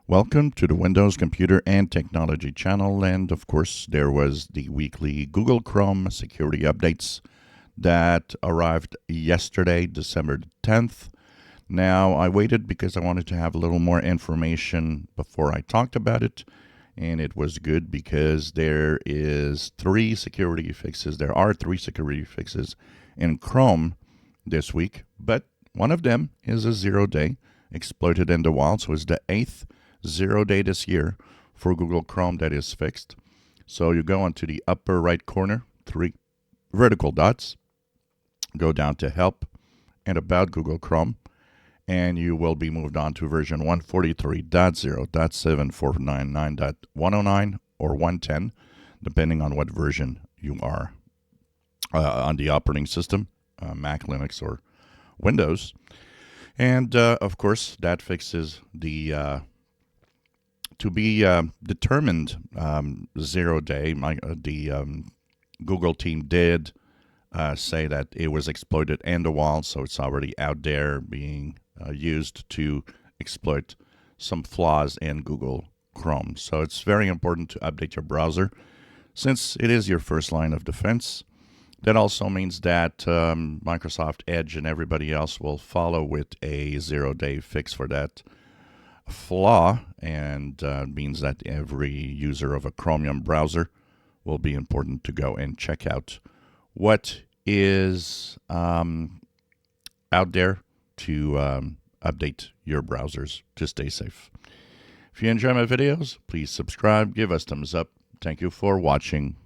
Welcome to the Windows Computer and Technology channel, and of course there was the weekly Google Chrome security updates that arrived yesterday, December 10th. Now, I waited because I wanted to have a little more information before I talked about it, and it was good because there are three security fixes in Chrome this week, but one of them is a 0-day exploited in the wild, so it's the 8th 0-day this year for Google Chrome that is fixed. So you go onto the upper right corner, three vertical dots, go down to Help and About Google Chrome, and you will be moved on to version 143.0.7499.109 or 110, depending on what version you are on the operating system, Mac, Linux, or Windows. And of course, that fixes the to be determined 0-day. The Google team did say that it was exploited and a while, so it's already out there being used to exploit some flaws in Google Chrome. So it's very important to update your browser since it is your first line of defense. That also means that Microsoft Edge and everybody else will follow with a 0-day fix for that flaw, and means that every user of a Chromium browser will be important to go and check out what is out there to update your browsers to stay safe. If you enjoy my videos, please subscribe, give us thumbs up. Thank you for watching.